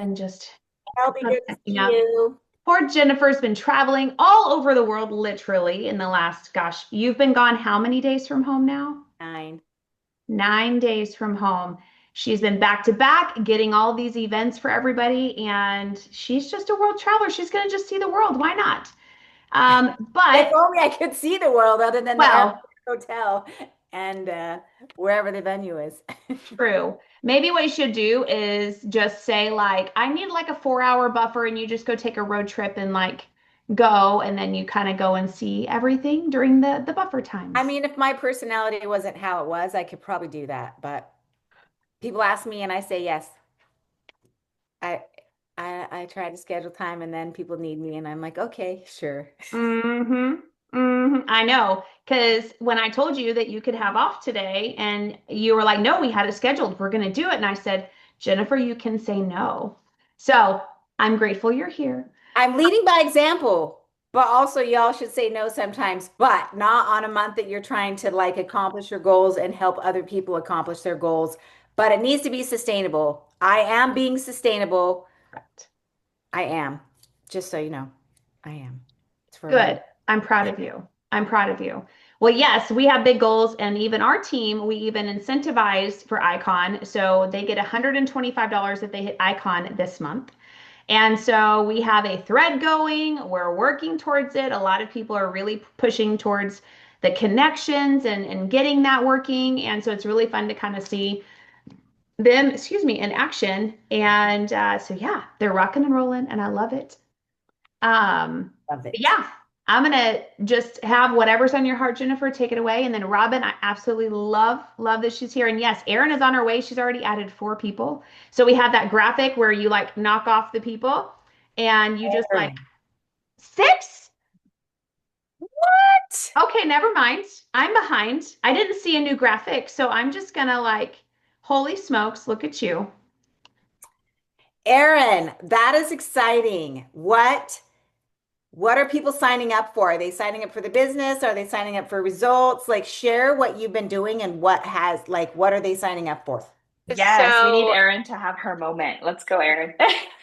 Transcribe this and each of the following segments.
and just I'll be good to acting see up. you. Poor Jennifer's been traveling all over the world, literally, in the last, gosh, you've been gone how many days from home now? 9. 9 days from home. She's been back to back getting all these events for everybody, and she's just a world traveler. She's going to just see the world. Why not? If But, only I could see the world other than the airport, well, hotel, and wherever the venue is. true. Maybe what you should do is just say, like, I need like a 4 hour buffer, and you just go take a road trip and like go, and then you kind of go and see everything during the buffer I times. mean, if my personality wasn't how it was, I could probably do that. But people ask me and I say yes. I I try to schedule time and then people need me and I'm like, okay, sure. Mm-hmm. Mm-hmm. I know. Because when I told you that you could have off today and you were like, no, we had it scheduled. We're going to do it. And I said, Jennifer, you can say no. So I'm grateful you're here. I'm leading by example, but also y'all should say no sometimes, but not on a month that you're trying to like accomplish your goals and help other people accomplish their goals. But it needs to be sustainable. I am being sustainable. Correct. I am. Just so you know, I am. It's for a reason. Good. I'm proud of you. I'm proud of you. Well, yes, we have big goals, and even our team, we even incentivize for Icon. So they get $125 if they hit Icon this month. And so we have a thread going. We're working towards it. A lot of people are really pushing towards the connections and getting that working. And so it's really fun to kind of see them, excuse me, in action. And so, yeah, they're rocking and rolling, and I love it. Love But it. yeah, I'm gonna just have whatever's on your heart, Jennifer, take it away. And then Robyn, I absolutely love that she's here. And yes, Erin is on her way. She's already added 4 people. So we have that graphic where you like knock off the people and you just like Aaron. 6? What? Okay, never mind. I'm behind. I didn't see a new graphic, so I'm just gonna like, holy smokes, look at you. Aaron, that is exciting. What are people signing up for? Are they signing up for the business? Are they signing up for results? Like share what you've been doing and what are they signing up for? Yes, we need So, Erin to have her moment. Let's go, Erin.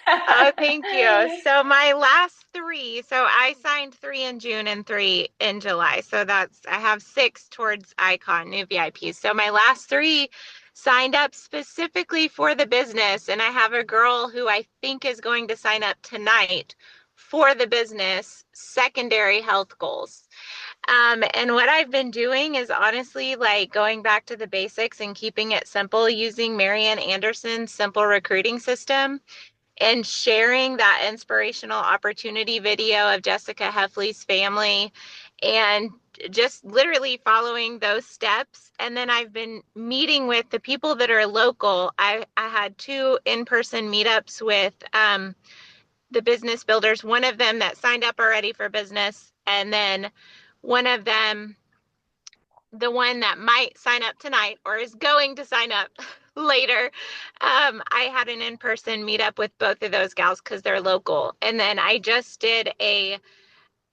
oh, thank you. So my last three, so I signed three in June and three in July. So I have six towards Icon, new VIPs. So my last three signed up specifically for the business. And I have a girl who I think is going to sign up tonight for the business, secondary health goals. And what I've been doing is honestly like going back to the basics and keeping it simple using Marianne Anderson's simple recruiting system and sharing that inspirational opportunity video of Jessica Heffley's family and just literally following those steps. And then I've been meeting with the people that are local. I had two in-person meetups with the business builders, one of them that signed up already for business, and then one of them, the one that might sign up tonight or is going to sign up later. I had an in-person meetup with both of those gals because they're local. And then I just did a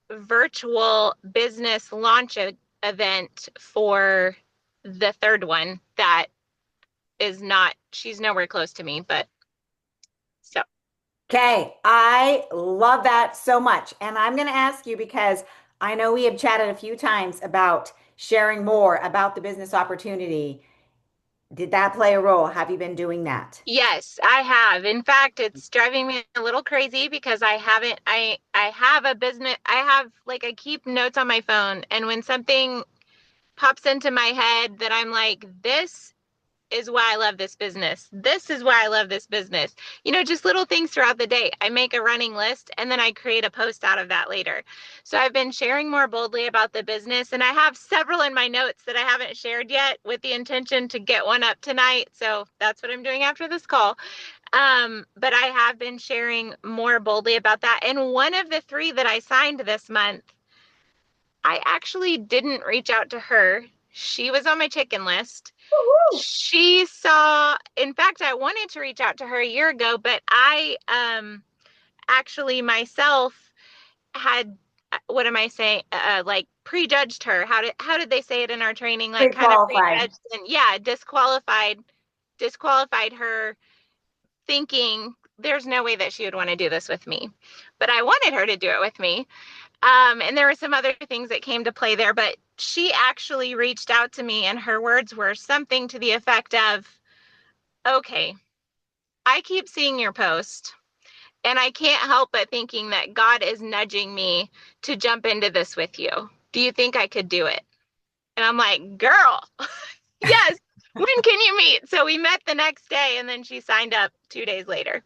virtual business launch event for the third one that is not, she's nowhere close to me, but so. Okay, I love that so much. And I'm going to ask you because I know we have chatted a few times about sharing more about the business opportunity. Did that play a role? Have you been doing that? Yes, I have. In fact, it's driving me a little crazy because I haven't I have a business I have like I keep notes on my phone and when something pops into my head that I'm like this is why I love this business. This is why I love this business. You know, just little things throughout the day. I make a running list and then I create a post out of that later. So I've been sharing more boldly about the business and I have several in my notes that I haven't shared yet with the intention to get one up tonight. So that's what I'm doing after this call. But I have been sharing more boldly about that. And one of the three that I signed this month, I actually didn't reach out to her. She was on my chicken list. Woohoo! She saw, in fact, I wanted to reach out to her a year ago, but I actually myself had what am I saying? Like prejudged her. How did they say it in our training? Like kind of Pre-qualified. prejudged and yeah, disqualified her thinking there's no way that she would want to do this with me. But I wanted her to do it with me. And there were some other things that came to play there, but she actually reached out to me, and her words were something to the effect of, okay, I keep seeing your post, and I can't help but thinking that God is nudging me to jump into this with you. Do you think I could do it? And I'm like, girl, yes. When can you meet? So we met the next day, and then she signed up 2 days later.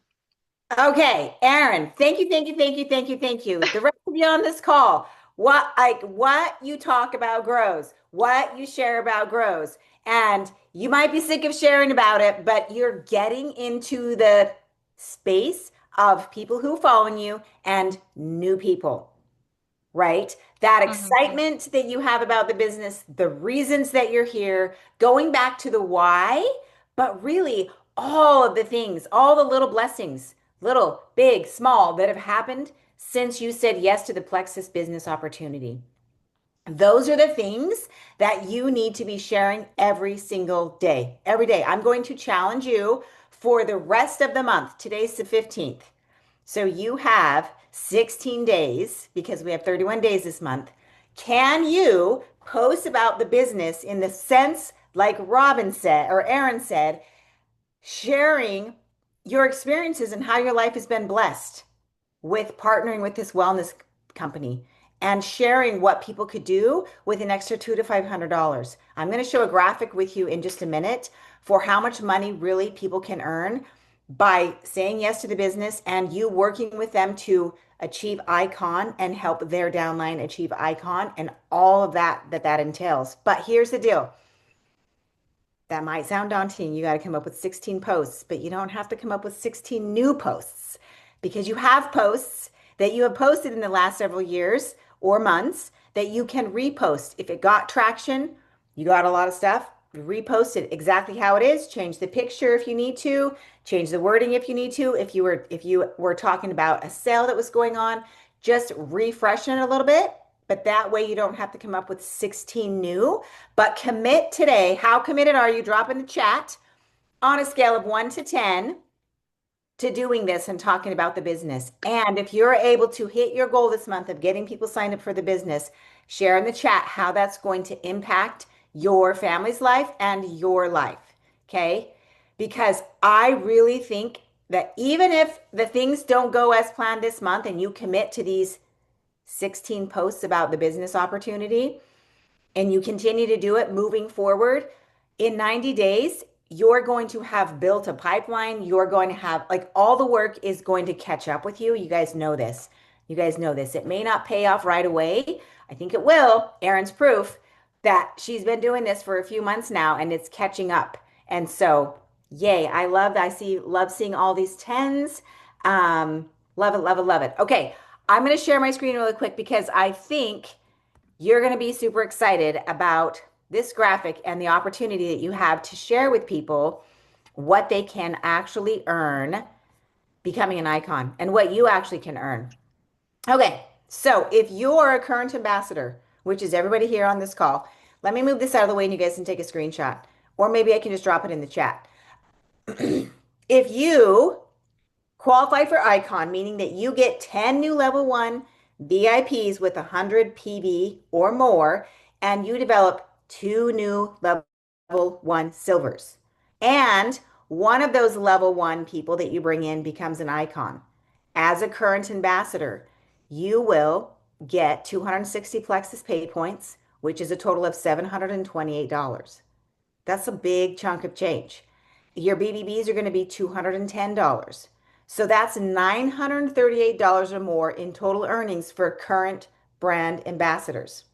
Okay, Aaron, thank you, thank you, thank you, thank you, thank you. The rest of you on this call, what you talk about grows, what you share about grows. And you might be sick of sharing about it, but you're getting into the space of people who follow you and new people, right? That Mm-hmm. excitement that you have about the business, the reasons that you're here, going back to the why, but really all of the things, all the little blessings, little, big, small, that have happened since you said yes to the Plexus business opportunity. Those are the things that you need to be sharing every single day. Every day. I'm going to challenge you for the rest of the month. Today's the 15th. So you have 16 days because we have 31 days this month. Can you post about the business in the sense like Robyn said or Aaron said, sharing your experiences and how your life has been blessed with partnering with this wellness company and sharing what people could do with an extra $200 to $500. I'm going to show a graphic with you in just a minute for how much money really people can earn by saying yes to the business and you working with them to achieve icon and help their downline achieve icon and all of that entails. But here's the deal. That might sound daunting. You got to come up with 16 posts, but you don't have to come up with 16 new posts because you have posts that you have posted in the last several years or months that you can repost. If it got traction, you got a lot of stuff, repost it exactly how it is, change the picture if you need to, change the wording if you need to. If you were talking about a sale that was going on, just refresh it a little bit, but that way you don't have to come up with 16 new. But commit today. How committed are you? Drop in the chat on a scale of 1 to 10 to doing this and talking about the business. And if you're able to hit your goal this month of getting people signed up for the business, share in the chat how that's going to impact your family's life and your life. Okay? Because I really think that even if the things don't go as planned this month and you commit to these 16 posts about the business opportunity, and you continue to do it moving forward, in 90 days, you're going to have built a pipeline. You're going to have, like, all the work is going to catch up with you. You guys know this. You guys know this. It may not pay off right away. I think it will. Erin's proof that she's been doing this for a few months now and it's catching up. And so, yay, I love that. Love seeing all these tens. Love it, love it, love it. Okay, I'm going to share my screen really quick because I think you're going to be super excited about this graphic and the opportunity that you have to share with people what they can actually earn becoming an icon and what you actually can earn. Okay, so if you're a current ambassador, which is everybody here on this call, let me move this out of the way and you guys can take a screenshot. Or maybe I can just drop it in the chat. If you qualify for icon, meaning that you get 10 new level 1 VIPs with 100 PV or more, and you develop 2 new level 1 silvers. And one of those level 1 people that you bring in becomes an icon. As a current ambassador, you will get 260 Plexus pay points, which is a total of $728. That's a big chunk of change. Your BBBs are going to be $210. So that's $938 or more in total earnings for current brand ambassadors.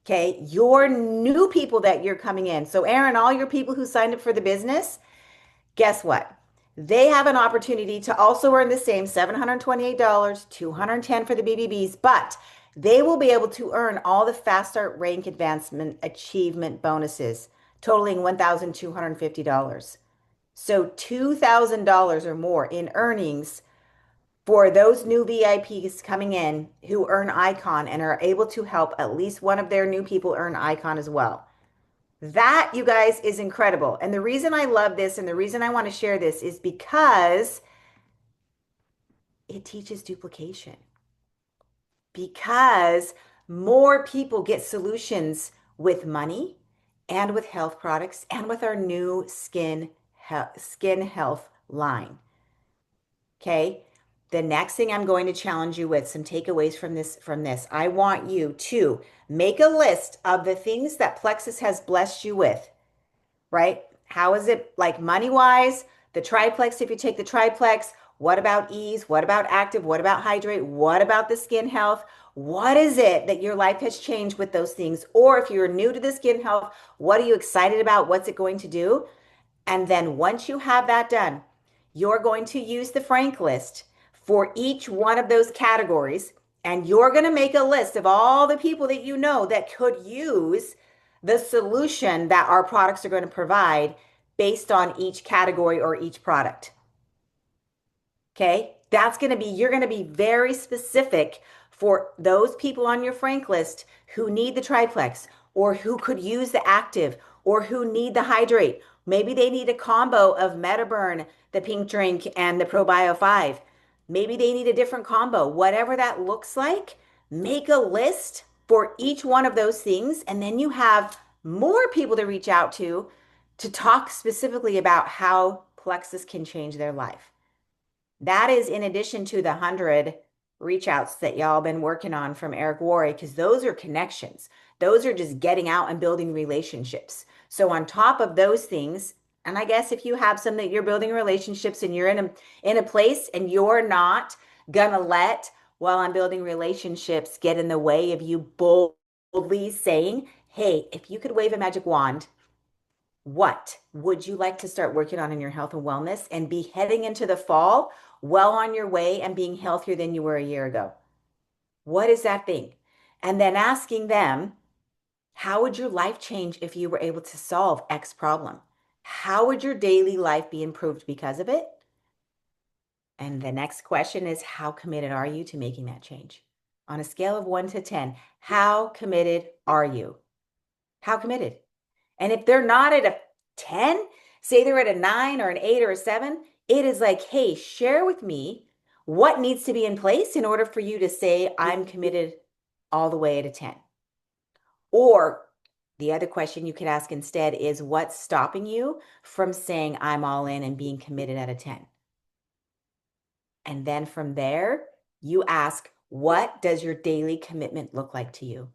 Okay, your new people that you're coming in. So, Aaron, all your people who signed up for the business, guess what? They have an opportunity to also earn the same $728, $210 for the BBBs, but they will be able to earn all the Fast Start rank advancement achievement bonuses, totaling $1,250. So $2,000 or more in earnings for those new VIPs coming in who earn Icon and are able to help at least one of their new people earn Icon as well. That, you guys, is incredible. And the reason I love this and the reason I want to share this is because it teaches duplication because more people get solutions with money and with health products and with our new skin health line. Okay. The next thing I'm going to challenge you with some takeaways from this. I want you to make a list of the things that Plexus has blessed you with, right? How is it like money wise? The triplex, if you take the triplex, what about ease? What about active? What about hydrate? What about the skin health? What is it that your life has changed with those things? Or if you're new to the skin health, what are you excited about? What's it going to do? And then once you have that done, you're going to use the Frank list for each one of those categories. And you're going to make a list of all the people that you know that could use the solution that our products are going to provide based on each category or each product. Okay. You're going to be very specific for those people on your Frank list who need the triplex or who could use the active or who need the hydrate. Maybe they need a combo of Metaburn, the pink drink, and the ProBio 5. Maybe they need a different combo. Whatever that looks like, make a list for each one of those things. And then you have more people to reach out to talk specifically about how Plexus can change their life. That is in addition to the 100 reach outs that y'all been working on from Eric Worre, because those are connections. Those are just getting out and building relationships. So on top of those things, and I guess if you have some that you're building relationships and you're in a place and you're not gonna let while I'm building relationships get in the way of you boldly saying, hey, if you could wave a magic wand, what would you like to start working on in your health and wellness and be heading into the fall well on your way and being healthier than you were a year ago? What is that thing? And then asking them, how would your life change if you were able to solve X problem? How would your daily life be improved because of it? And the next question is, how committed are you to making that change? On a scale of 1 to 10, how committed are you? How committed? And if they're not at a 10, say they're at a 9 or an 8 or a 7, it is like, hey, share with me what needs to be in place in order for you to say, I'm committed all the way at a 10. Or the other question you could ask instead is, what's stopping you from saying, I'm all in and being committed at a 10? And then from there, you ask, what does your daily commitment look like to you?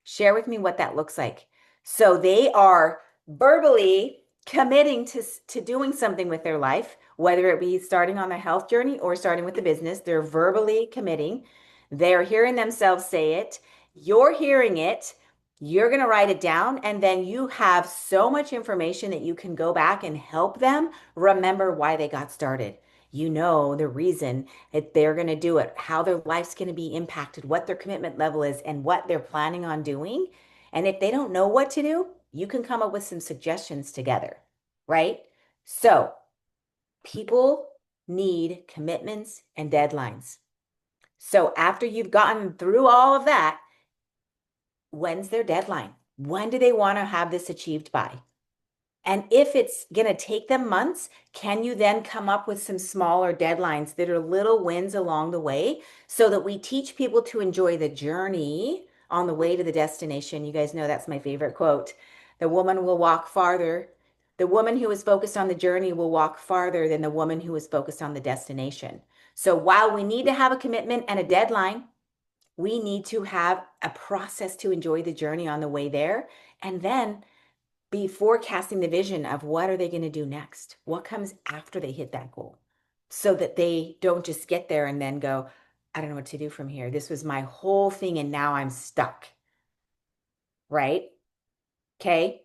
Share with me what that looks like. So they are verbally committing to doing something with their life, whether it be starting on their health journey or starting with the business. They're verbally committing. They're hearing themselves say it. You're hearing it. You're going to write it down. And then you have so much information that you can go back and help them remember why they got started. You know the reason that they're going to do it, how their life's going to be impacted, what their commitment level is, and what they're planning on doing. And if they don't know what to do, you can come up with some suggestions together, right? So people need commitments and deadlines. So after you've gotten through all of that, when's their deadline? When do they want to have this achieved by? And if it's going to take them months, can you then come up with some smaller deadlines that are little wins along the way so that we teach people to enjoy the journey on the way to the destination? You guys know that's my favorite quote. The woman will walk farther. The woman who is focused on the journey will walk farther than the woman who is focused on the destination. So while we need to have a commitment and a deadline, we need to have a process to enjoy the journey on the way there. And then be forecasting the vision of what are they going to do next? What comes after they hit that goal? So that they don't just get there and then go, I don't know what to do from here. This was my whole thing and now I'm stuck. Right? Okay.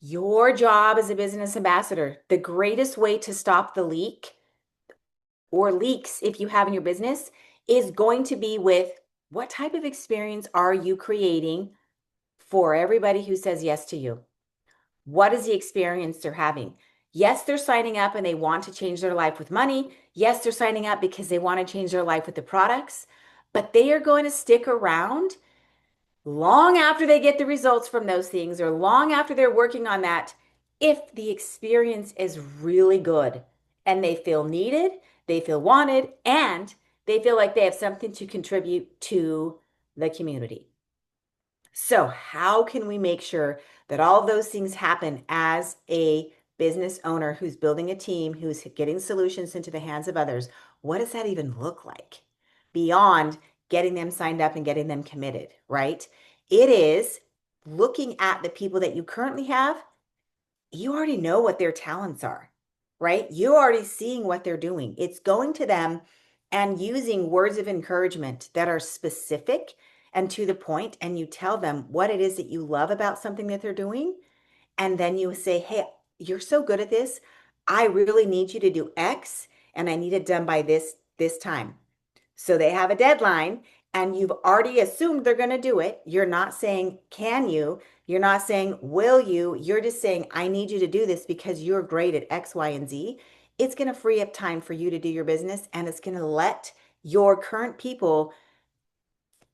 Your job as a business ambassador, the greatest way to stop the leak or leaks if you have in your business is going to be with what type of experience are you creating for everybody who says yes to you? What is the experience they're having? Yes, they're signing up and they want to change their life with money. Yes, they're signing up because they want to change their life with the products, but they are going to stick around long after they get the results from those things or long after they're working on that if the experience is really good and they feel needed, they feel wanted, and They feel like they have something to contribute to the community. So, how can we make sure that all of those things happen as a business owner who's building a team, who's getting solutions into the hands of others? What does that even look like beyond getting them signed up and getting them committed, right? It is looking at the people that you currently have. You already know what their talents are, right? You're already seeing what they're doing. It's going to them and using words of encouragement that are specific and to the point, and you tell them what it is that you love about something that they're doing. And then you say, hey, you're so good at this. I really need you to do X, and I need it done by this time. So they have a deadline and you've already assumed they're going to do it. You're not saying, can you? You're not saying, will you? You're just saying, I need you to do this because you're great at X, Y, and Z. It's going to free up time for you to do your business, and it's going to let your current people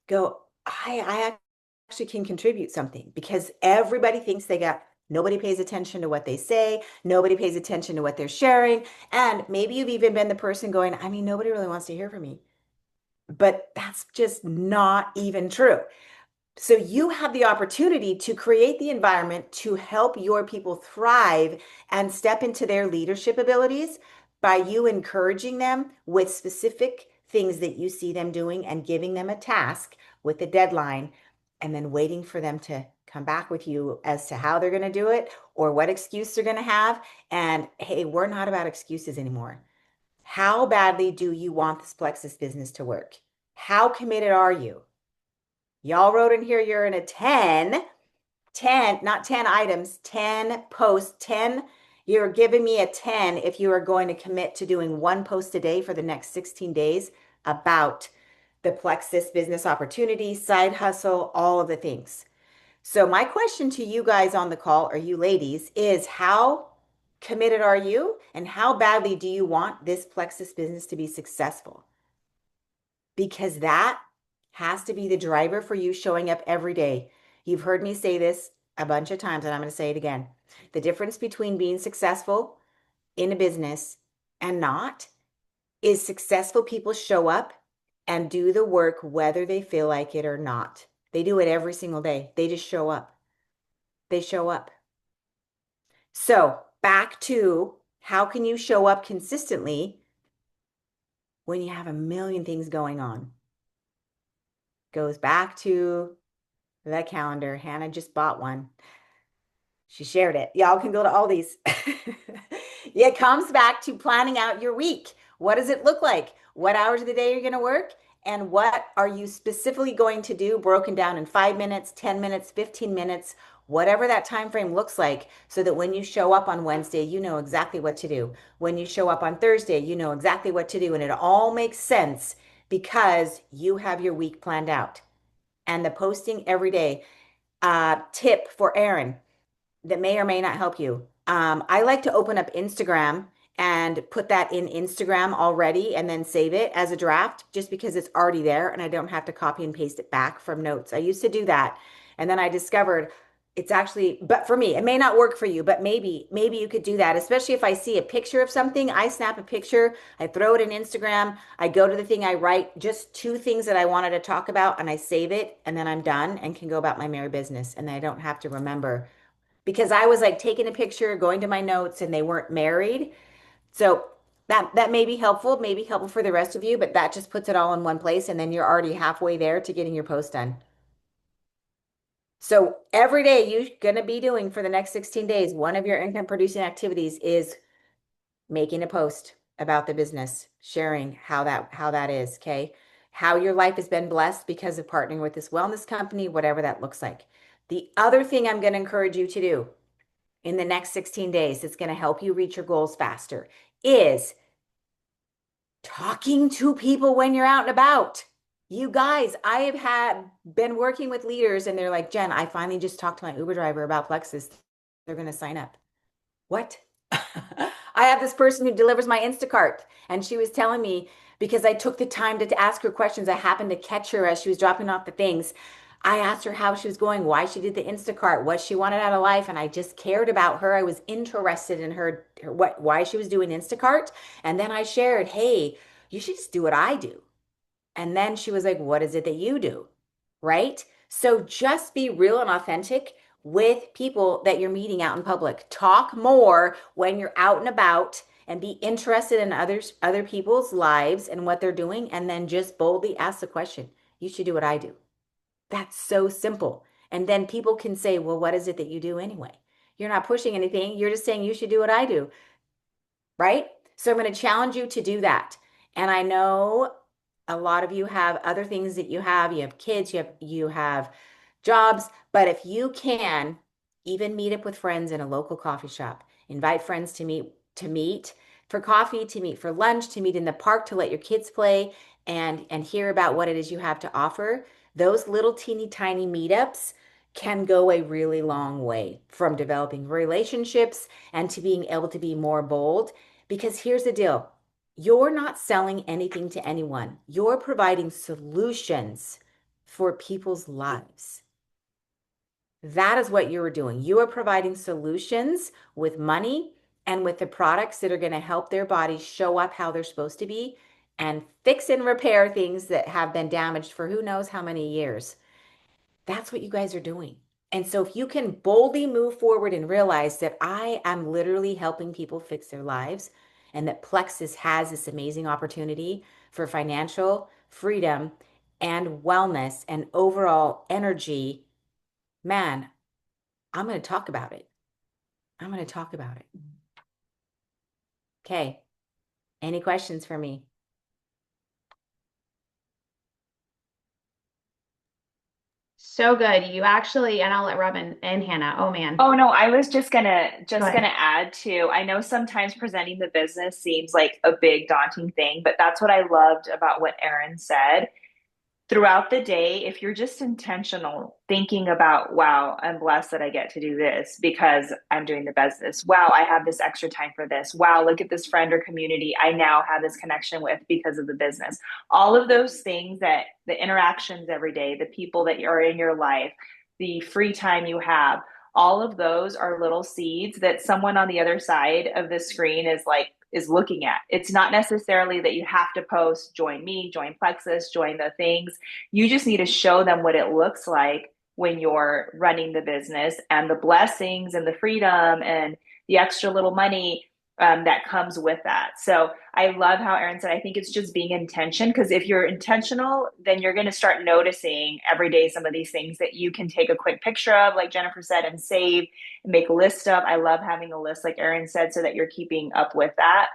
go, I actually can contribute something, because everybody thinks nobody pays attention to what they say. Nobody pays attention to what they're sharing. And maybe you've even been the person going, I mean, nobody really wants to hear from me. But that's just not even true. So you have the opportunity to create the environment to help your people thrive and step into their leadership abilities by you encouraging them with specific things that you see them doing and giving them a task with a deadline, and then waiting for them to come back with you as to how they're going to do it or what excuse they're going to have. And hey, we're not about excuses anymore. How badly do you want this Plexus business to work? How committed are you? Y'all wrote in here you're in a 10, not 10 items, 10 posts, 10. You're giving me a 10 if you are going to commit to doing one post a day for the next 16 days about the Plexus business opportunity, side hustle, all of the things. So my question to you guys on the call, or you ladies, is how committed are you, and how badly do you want this Plexus business to be successful? Because that has to be the driver for you showing up every day. You've heard me say this a bunch of times, and I'm going to say it again. The difference between being successful in a business and not is successful people show up and do the work whether they feel like it or not. They do it every single day. They just show up. They show up. So back to, how can you show up consistently when you have a million things going on? Goes back to the calendar. Hannah just bought one. She shared it. Y'all can go to all these. It comes back to planning out your week. What does it look like? What hours of the day are you going to work? And what are you specifically going to do, broken down in 5 minutes, 10 minutes, 15 minutes, whatever that time frame looks like, so that when you show up on Wednesday, you know exactly what to do. When you show up on Thursday, you know exactly what to do. And it all makes sense because you have your week planned out. And the posting every day. Tip for Erin that may or may not help you. I like to open up Instagram and put that in Instagram already and then save it as a draft, just because it's already there and I don't have to copy and paste it back from notes. I used to do that. And then I discovered it's actually, but for me, it may not work for you, but maybe you could do that. Especially if I see a picture of something, I snap a picture, I throw it in Instagram, I go to the thing, I write just 2 things that I wanted to talk about, and I save it, and then I'm done and can go about my merry business. And I don't have to remember, because I was like taking a picture, going to my notes, and they weren't married. So that may be helpful for the rest of you, but that just puts it all in one place, and then you're already halfway there to getting your post done. So every day you're going to be doing for the next 16 days, one of your income producing activities is making a post about the business, sharing how that is, okay? How your life has been blessed because of partnering with this wellness company, whatever that looks like. The other thing I'm going to encourage you to do in the next 16 days that's going to help you reach your goals faster is talking to people when you're out and about. You guys, I have been working with leaders and they're like, Jen, I finally just talked to my Uber driver about Plexus. They're going to sign up. What? I have this person who delivers my Instacart, and she was telling me, because I took the time to ask her questions, I happened to catch her as she was dropping off the things. I asked her how she was going, why she did the Instacart, what she wanted out of life, and I just cared about her. I was interested in why she was doing Instacart. And then I shared, hey, you should just do what I do. And then she was like, what is it that you do? Right? So just be real and authentic with people that you're meeting out in public. Talk more when you're out and about and be interested in other people's lives and what they're doing, and then just boldly ask the question. You should do what I do. That's so simple. And then people can say, well, what is it that you do anyway? You're not pushing anything. You're just saying you should do what I do, right? So I'm going to challenge you to do that. And I know a lot of you have other things that you have. You have kids, you have jobs, but if you can even meet up with friends in a local coffee shop, invite friends to meet for coffee, to meet for lunch, to meet in the park, to let your kids play and hear about what it is you have to offer. Those little teeny tiny meetups can go a really long way from developing relationships and to being able to be more bold. Because here's the deal. You're not selling anything to anyone. You're providing solutions for people's lives. That is what you are doing. You are providing solutions with money and with the products that are going to help their bodies show up how they're supposed to be and fix and repair things that have been damaged for who knows how many years. That's what you guys are doing. And so if you can boldly move forward and realize that I am literally helping people fix their lives and that Plexus has this amazing opportunity for financial freedom and wellness and overall energy, man, I'm going to talk about it. I'm going to talk about it. Okay. Any questions for me? So good. You actually, and I'll let Robyn and Hannah. Oh man. Oh no, I was just Go gonna ahead. add to, I know sometimes presenting the business seems like a big daunting thing, but that's what I loved about what Erin said. Throughout the day, if you're just intentional, thinking about, wow, I'm blessed that I get to do this because I'm doing the business. Wow, I have this extra time for this. Wow, look at this friend or community I now have this connection with because of the business. All of those things, that the interactions every day, the people that are in your life, the free time you have, all of those are little seeds that someone on the other side of the screen is looking at. It's not necessarily that you have to post, join me, join Plexus, join the things. You just need to show them what it looks like when you're running the business and the blessings and the freedom and the extra little money that comes with that. So I love how Erin said, I think it's just being intention, because if you're intentional, then you're going to start noticing every day some of these things that you can take a quick picture of, like Jennifer said, and save and make a list of. I love having a list, like Erin said, so that you're keeping up with that,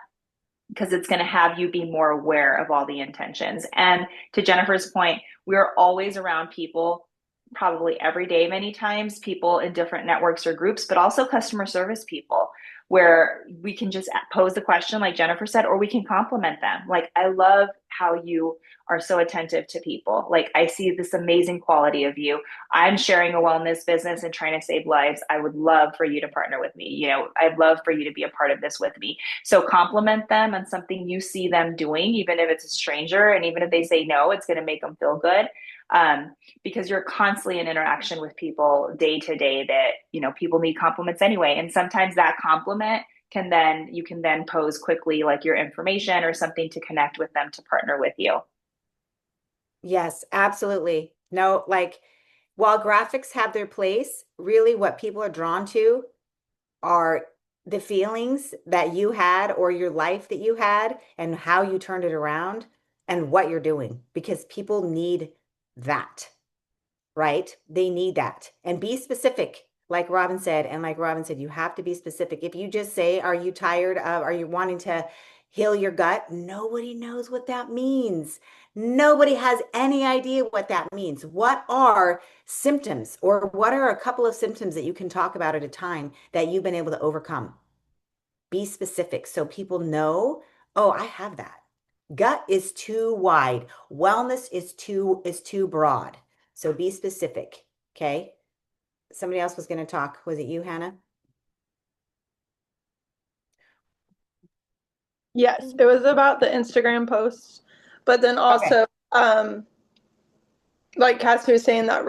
because it's going to have you be more aware of all the intentions. And to Jennifer's point, we're always around people, probably every day, many times, people in different networks or groups, but also customer service people, where we can just pose the question, like Jennifer said, or we can compliment them. Like, I love how you are so attentive to people. Like, I see this amazing quality of you. I'm sharing a wellness business and trying to save lives. I would love for you to partner with me. I'd love for you to be a part of this with me. So compliment them on something you see them doing, even if it's a stranger. And even if they say no, it's going to make them feel good. Because you're constantly in interaction with people day to day that, people need compliments anyway. And sometimes that compliment you can then pose quickly, like your information or something to connect with them to partner with you. Yes, absolutely. No, like while graphics have their place, really what people are drawn to are the feelings that you had or your life that you had and how you turned it around and what you're doing, because people need that, right? They need that. And be specific, like Robyn said. And like Robyn said, you have to be specific. If you just say, are you wanting to heal your gut? Nobody knows what that means. Nobody has any idea what that means. What are symptoms, or what are a couple of symptoms that you can talk about at a time that you've been able to overcome? Be specific so people know, oh, I have that. Gut is too wide. Wellness is too broad. So be specific. Okay. Somebody else was going to talk. Was it you, Hannah? Yes, it was about the Instagram post, but then Okay. also, like Cassie was saying, that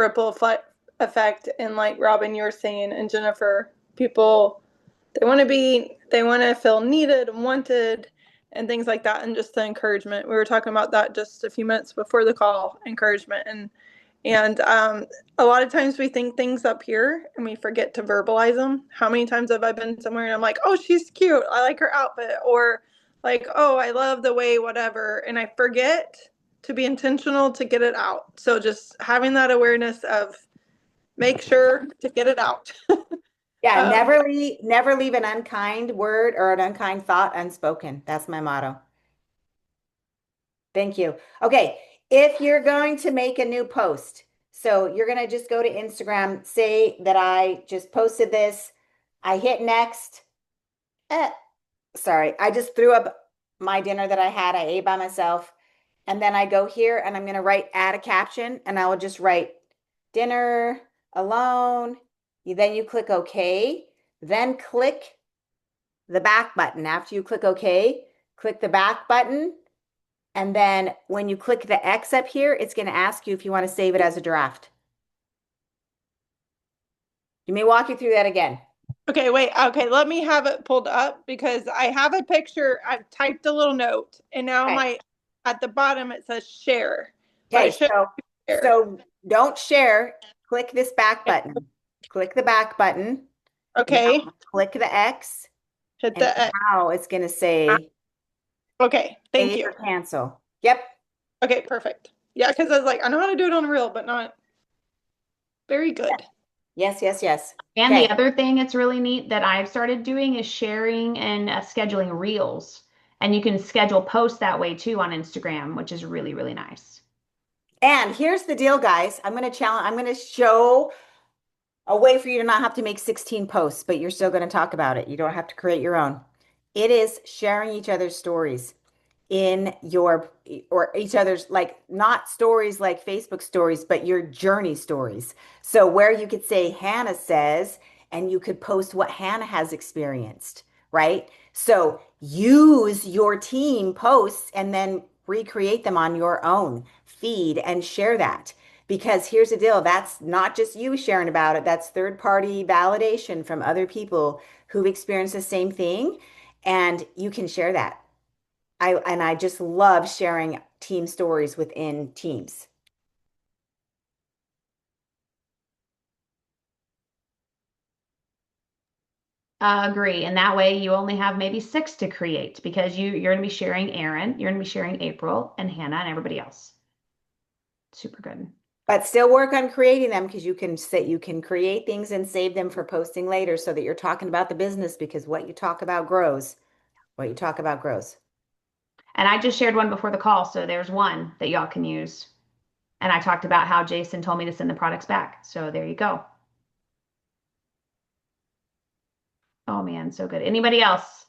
effect, and like Robyn, you were saying, and Jennifer, people, they want to feel needed and wanted, and things like that, and just the encouragement. We were talking about that just a few minutes before the call, encouragement. And a lot of times we think things up here and we forget to verbalize them. How many times have I been somewhere and I'm like, oh, she's cute, I like her outfit, or like, oh, I love the way whatever, and I forget to be intentional to get it out. So just having that awareness of make sure to get it out. Yeah, um, never leave an unkind word or an unkind thought unspoken. That's my motto. Thank you. Okay, if you're going to make a new post, so you're going to just go to Instagram, say that I just posted this, I hit next. Eh, sorry, I just threw up my dinner that I had. I ate by myself. And then I go here and I'm going to write, add a caption, and I will just write dinner alone. Then you click OK. Then click the back button. After you click OK, click the back button. And then when you click the X up here, it's going to ask you if you want to save it as a draft. You may walk you through that again. okay, wait. Okay, let me have it pulled up because I have a picture. I've typed a little note, and now Okay. my at the bottom it says share, but Okay, it should share. so don't share. Click this back button. Click the back button. Okay, Now click the X, hit and the X. now it's going to say Okay, thank save you. or cancel. Yep. Okay, perfect. Yeah, because I was like, I know how to do it on reel, but not very good. Yes, yes, yes. And the Okay. other thing it's really neat that I've started doing is sharing and scheduling reels. And you can schedule posts that way too on Instagram, which is really, really nice. And here's the deal, guys. I'm going to show a way for you to not have to make 16 posts, but you're still going to talk about it. You don't have to create your own. It is sharing each other's stories in your or each other's, like, not stories like Facebook stories, but your journey stories. So where you could say Hannah says, and you could post what Hannah has experienced, right? So use your team posts and then recreate them on your own feed and share that. Because here's the deal, that's not just you sharing about it, that's third party validation from other people who've experienced the same thing. And you can share that. I just love sharing team stories within teams. Agree. And that way you only have maybe 6 to create because you're going to be sharing Aaron, you're going to be sharing April and Hannah and everybody else. Super good. But still work on creating them, because you can create things and save them for posting later so that you're talking about the business, because what you talk about grows. What you talk about grows. And I just shared one before the call, so there's one that y'all can use. And I talked about how Jason told me to send the products back. So there you go. Oh man, so good. Anybody else?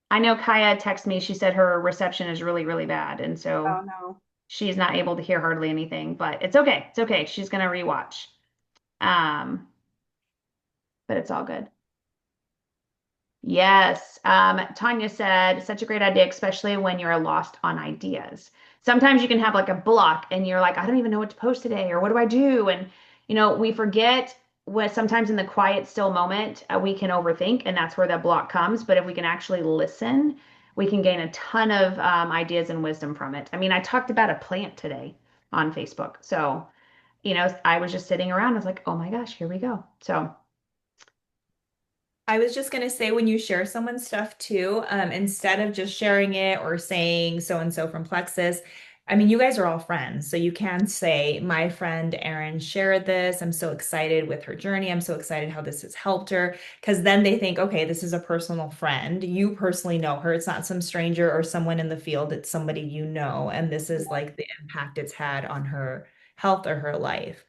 I know Kaya texted me. She said her reception is really, really bad. And Oh so no. she's not able to hear hardly anything, but it's okay. It's okay. She's going to rewatch. Um, but it's all good. Yes. Tanya said, such a great idea, especially when you're lost on ideas. Sometimes you can have like a block and you're like, I don't even know what to post today or what do I do? And, we forget what sometimes in the quiet, still moment, we can overthink and that's where that block comes. But if we can actually listen, we can gain a ton of ideas and wisdom from it. I mean, I talked about a plant today on Facebook. So, I was just sitting around. I was like, oh my gosh, here we go. So, I was just going to say, when you share someone's stuff too, instead of just sharing it or saying so and so from Plexus, I mean, you guys are all friends. So you can say, my friend Erin shared this. I'm so excited with her journey. I'm so excited how this has helped her. Because then they think, okay, this is a personal friend. You personally know her. It's not some stranger or someone in the field. It's somebody you know. And this is like the impact it's had on her health or her life.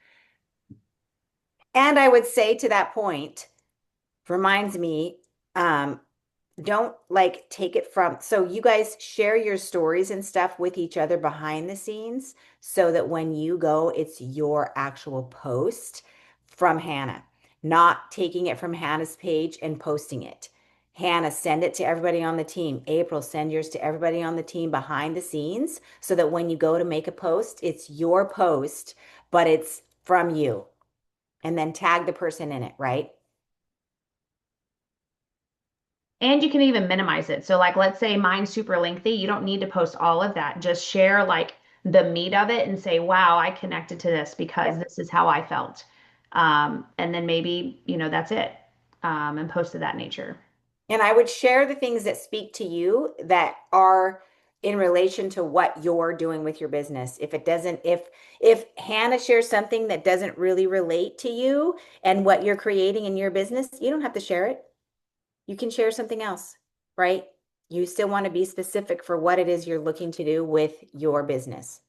And I would say to that point, reminds me, um, don't like take it from, so you guys share your stories and stuff with each other behind the scenes so that when you go, it's your actual post from Hannah, not taking it from Hannah's page and posting it. Hannah, send it to everybody on the team. April, send yours to everybody on the team behind the scenes so that when you go to make a post, it's your post, but it's from you. And then tag the person in it, right? And you can even minimize it. So like let's say mine's super lengthy, you don't need to post all of that. Just share like the meat of it and say, wow, I connected to this because Yep. this is how I felt. And then maybe, that's it. And post of that nature. And I would share the things that speak to you that are in relation to what you're doing with your business. If it doesn't, if Hannah shares something that doesn't really relate to you and what you're creating in your business, you don't have to share it. You can share something else, right? You still want to be specific for what it is you're looking to do with your business.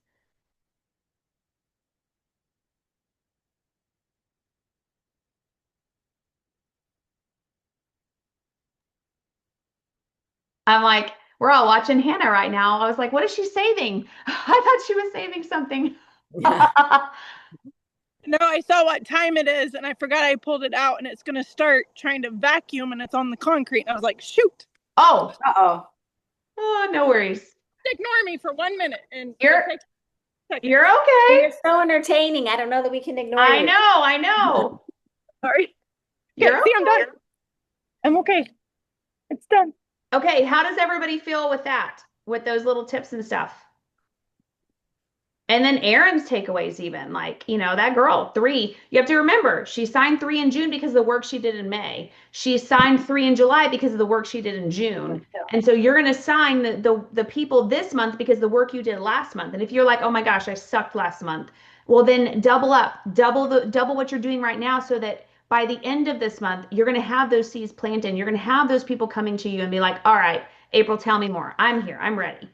I'm like, we're all watching Hannah right now. I was like, what is she saving? I thought she was saving something. No, I saw what time it is and I forgot I pulled it out and it's going to start trying to vacuum and it's on the concrete. And I was like, shoot, Oh, Uh-oh. oh, no worries. ignore me for 1 minute and it'll You're take a second. you're okay. You're so entertaining. I don't know that we can ignore I you. know, I know. Sorry. Okay, You're see, I'm done. okay. I'm okay. It's done. Okay, how does everybody feel with that? With those little tips and stuff? And then Erin's takeaways, even like, that girl, three, you have to remember she signed three in June because of the work she did in May. She signed three in July because of the work she did in June. And so you're going to sign the people this month because of the work you did last month. And if you're like, oh my gosh, I sucked last month, well, then double up, double what you're doing right now so that by the end of this month, you're going to have those seeds planted. You're going to have those people coming to you and be like, all right, April, tell me more. I'm here. I'm ready,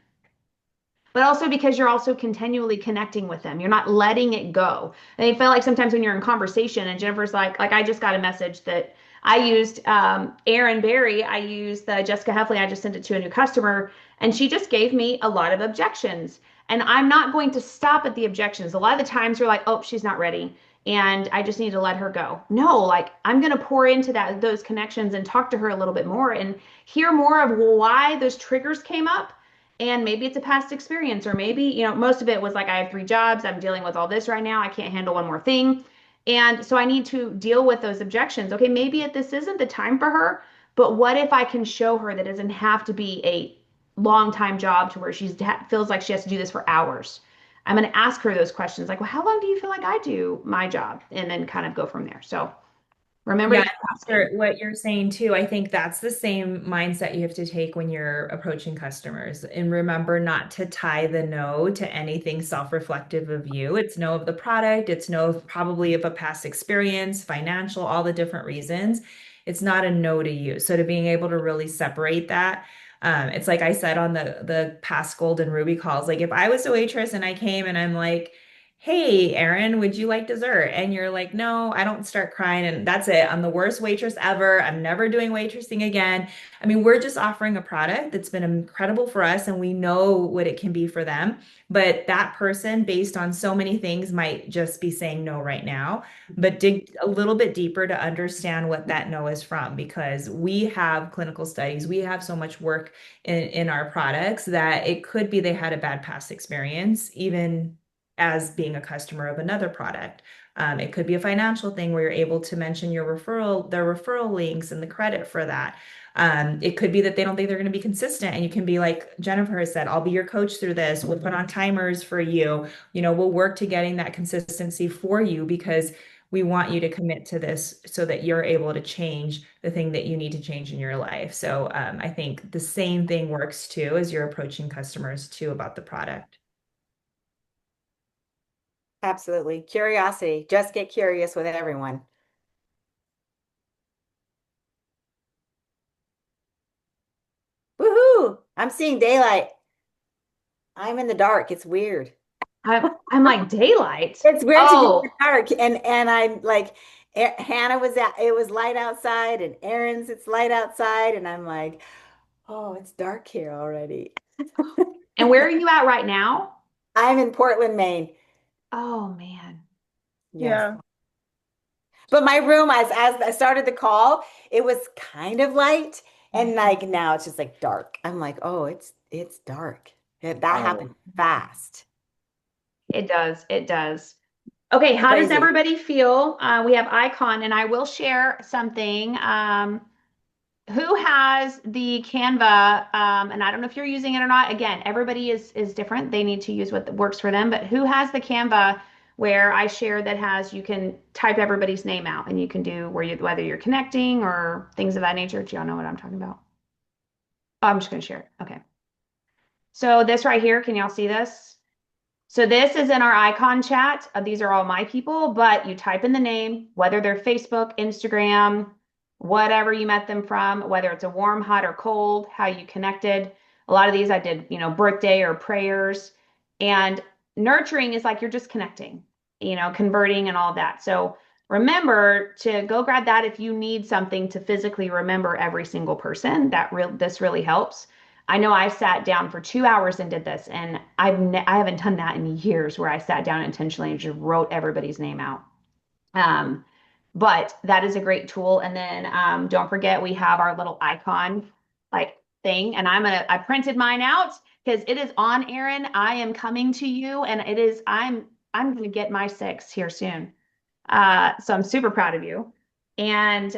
but also because you're also continually connecting with them. You're not letting it go. And I feel like sometimes when you're in conversation and Jennifer's like I just got a message that I used Erin Berry. I used the Jessica Heffley. I just sent it to a new customer and she just gave me a lot of objections. And I'm not going to stop at the objections. A lot of the times you're like, oh, she's not ready. And I just need to let her go. No, like I'm going to pour into those connections and talk to her a little bit more and hear more of why those triggers came up, and maybe it's a past experience, or maybe, most of it was like, I have three jobs. I'm dealing with all this right now. I can't handle one more thing. And so I need to deal with those objections. Okay, maybe this isn't the time for her, but what if I can show her that it doesn't have to be a long time job to where she feels like she has to do this for hours? I'm going to ask her those questions like, well, how long do you feel like I do my job? And then kind of go from there. So remember to Yeah, keep asking. what you're saying too, I think that's the same mindset you have to take when you're approaching customers. And remember not to tie the no to anything self-reflective of you. It's no of the product, it's no of probably of a past experience, financial, all the different reasons. It's not a no to you. So to being able to really separate that, it's like I said on the past Golden Ruby calls, like if I was a waitress and I came and I'm like, hey, Erin, would you like dessert? And you're like, no, I don't, start crying. And that's it. I'm the worst waitress ever. I'm never doing waitressing again. I mean, we're just offering a product that's been incredible for us and we know what it can be for them. But that person, based on so many things, might just be saying no right now. But dig a little bit deeper to understand what that no is from, because we have clinical studies, we have so much work in our products that it could be they had a bad past experience, even as being a customer of another product. It could be a financial thing where you're able to mention their referral links and the credit for that. It could be that they don't think they're going to be consistent, and you can be like Jennifer has said, I'll be your coach through this. We'll put on timers for you. We'll work to getting that consistency for you because we want you to commit to this so that you're able to change the thing that you need to change in your life. So I think the same thing works too as you're approaching customers too about the product. Absolutely. Curiosity. Just get curious with everyone. Woohoo! I'm seeing daylight. I'm in the dark. It's weird. I'm like daylight. It's weird to be in the Oh, dark. And I'm like, Hannah was it was light outside, and Aaron's it's light outside, and I'm like, oh, it's dark here already. and where are you at right now? I'm in Portland, Maine. Oh man. Yes. Yeah. But my room, as I started the call, it was kind of light, and like now it's just like dark. I'm like, oh, it's dark. That Oh, happened fast. it does. It does. Okay, how does Crazy. everybody feel? We have Icon, and I will share something. who has the Canva? And I don't know if you're using it or not. Again, everybody is different. They need to use what works for them. But who has the Canva where I share that has you can type everybody's name out and you can do whether you're connecting or things of that nature. Do y'all know what I'm talking about? Oh, I'm just going to share it. Okay. So this right here, can y'all see this? So this is in our icon chat. These are all my people, but you type in the name, whether they're Facebook, Instagram, whatever you met them from, whether it's a warm, hot, or cold, how you connected. A lot of these I did, birthday or prayers. And nurturing is like you're just connecting, converting and all that. So remember to go grab that if you need something to physically remember every single person. This really helps. I know I sat down for 2 hours and did this, and I haven't done that in years where I sat down intentionally and just wrote everybody's name out. Um, but that is a great tool. And then don't forget we have our little icon like thing, and I printed mine out because it is on, Erin. I am coming to you, and I'm gonna get my 6 here soon. So I'm super proud of you. And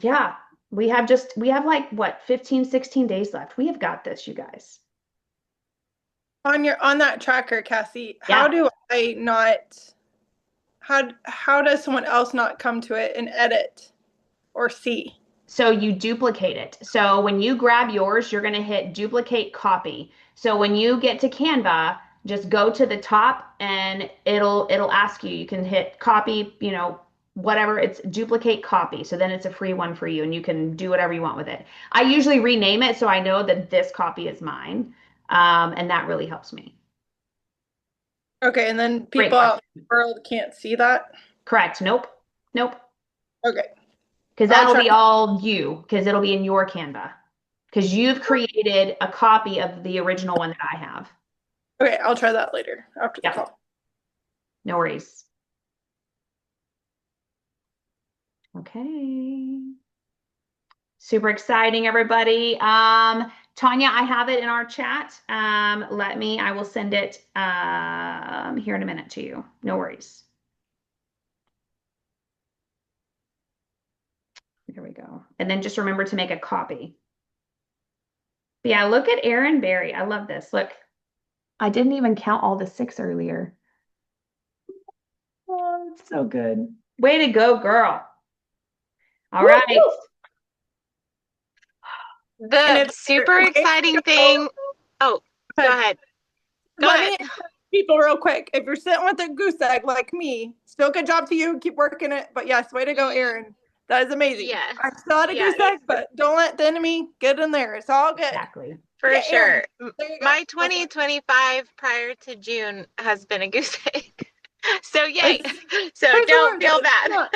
yeah, we have like what, 15, 16 days left. We have got this, you guys. On that tracker, Cassie, how Yeah. do I not how does someone else not come to it and edit or see? So you duplicate it. So when you grab yours, you're going to hit duplicate copy. So when you get to Canva, just go to the top and it'll ask you. You can hit copy, whatever, it's duplicate copy. So then it's a free one for you and you can do whatever you want with it. I usually rename it so I know that this copy is mine. And that really helps me. Okay, and then Great people out question. in the world can't see that? Correct. Nope. Nope. Okay. Because I'll that'll try. be all you, because it'll be in your Canva. Because you've created a copy of the original one that I have. Okay, I'll try that later after the Yep. call. No worries. Okay. Super exciting, everybody. Tanya, I have it in our chat. I will send it here in a minute to you. No worries. There we go. And then just remember to make a copy. But yeah, look at Erin Berry. I love this. Look, I didn't even count all the 6 earlier. Oh, it's so good. Way to go, girl. All right. And The it's super exciting thing. Oh, go ahead. Go let ahead. me people real quick. If you're sitting with a goose egg like me, still good job to you. Keep working it. But yes, way to go, Erin. That is amazing. Yes. I'm still at a Yes. goose egg, but don't let the enemy get in there. It's all good. Exactly. For Yeah, sure. Erin, there you go. My 2025 prior to June has been a goose egg. So yay. So don't feel bad.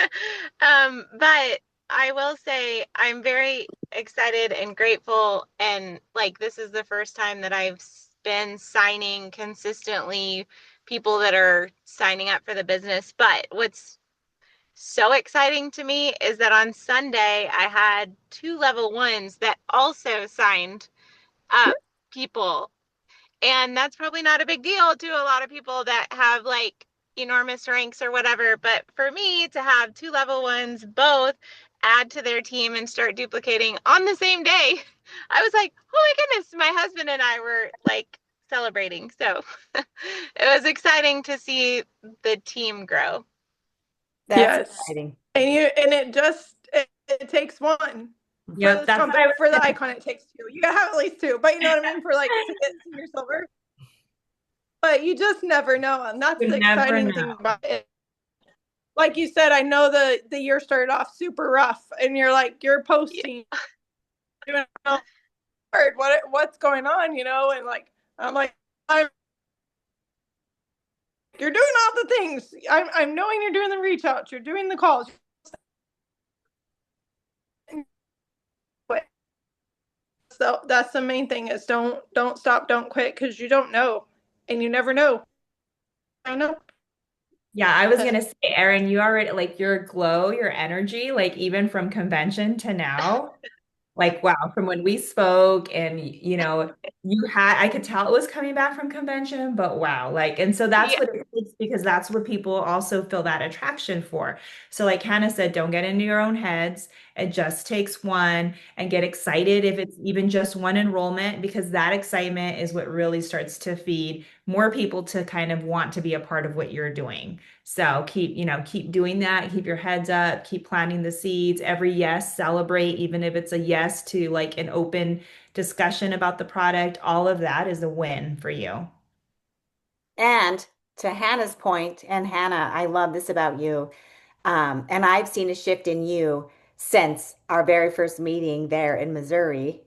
But I will say I'm very excited and grateful, and like this is the first time that I've been signing consistently people that are signing up for the business. But what's so exciting to me is that on Sunday I had 2 level 1s that also signed up people. And that's probably not a big deal to a lot of people that have like enormous ranks or whatever. But for me to have 2 level 1s both add to their team and start duplicating on the same day, I was like, oh my goodness, my husband and I were like celebrating. So it was exciting to see the team grow. That's Yes. exciting. And it takes one. Yeah, For this that's what I company, was for the gonna icon, it takes 2. You gotta have at least 2, but you know what I mean? For like to get senior silver. But you just never know. And that's You the never exciting know. thing about it. Like you said, I know the year started off super rough, and you're posting, you know, what's going on, and like I'm like you're doing all the things. I'm knowing you're doing the reach outs, you're doing the calls. So that's the main thing is don't stop, don't quit, because you don't know, and you never know. I know. Yeah, I was gonna say, Erin, you already like your glow, your energy, like even from convention to now, Like, wow, from when we spoke and I could tell it was coming back from convention, but wow, like, and so that's Yeah. what it takes because that's what people also feel that attraction for. So, like Hannah said, don't get into your own heads. It just takes one and get excited if it's even just one enrollment, because that excitement is what really starts to feed more people to kind of want to be a part of what you're doing. So keep doing that, keep your heads up, keep planting the seeds. Every yes, celebrate, even if it's a yes to like an open discussion about the product. All of that is a win for you. And to Hannah's point, and Hannah, I love this about you. And I've seen a shift in you since our very first meeting there in Missouri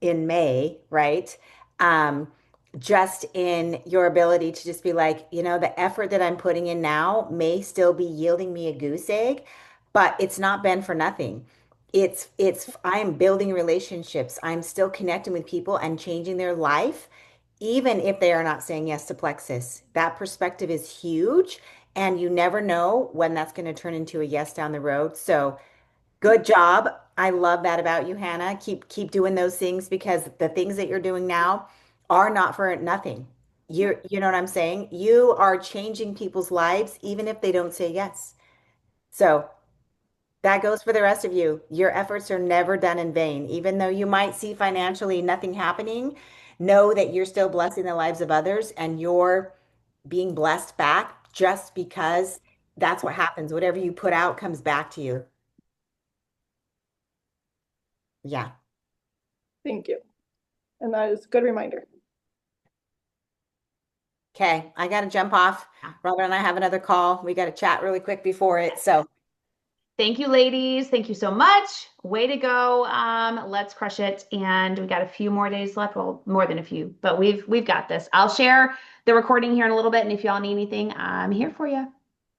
in May, right? Um, just in your ability to just be like, the effort that I'm putting in now may still be yielding me a goose egg, but it's not been for nothing. I'm building relationships. I'm still connecting with people and changing their life, even if they are not saying yes to Plexus. That perspective is huge, and you never know when that's going to turn into a yes down the road. So, good job. I love that about you, Hannah. Keep doing those things because the things that you're doing now are not for nothing. You know what I'm saying? You are changing people's lives even if they don't say yes. So that goes for the rest of you. Your efforts are never done in vain. Even though you might see financially nothing happening, know that you're still blessing the lives of others and you're being blessed back just because that's what happens. Whatever you put out comes back to you. Yeah. Thank you. And that is a good reminder. Okay, I got to jump off. Robyn and I have another call. We got to chat really quick before it. So, Thank you, ladies. Thank you so much. Way to go. Let's crush it. And we got a few more days left. Well, more than a few, but we've got this. I'll share the recording here in a little bit. And if y'all need anything, I'm here for you.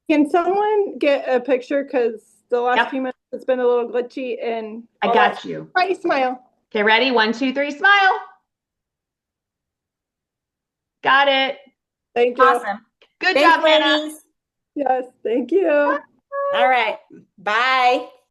Can someone get a picture? Because the last Yep, few minutes it's been a little glitchy and I all that. got you. Right, smile. Okay, ready? One, two, three, smile. Got it. Thank you. awesome. Good Thanks, job, Hannah. ladies. Yes, thank you. All right. Bye.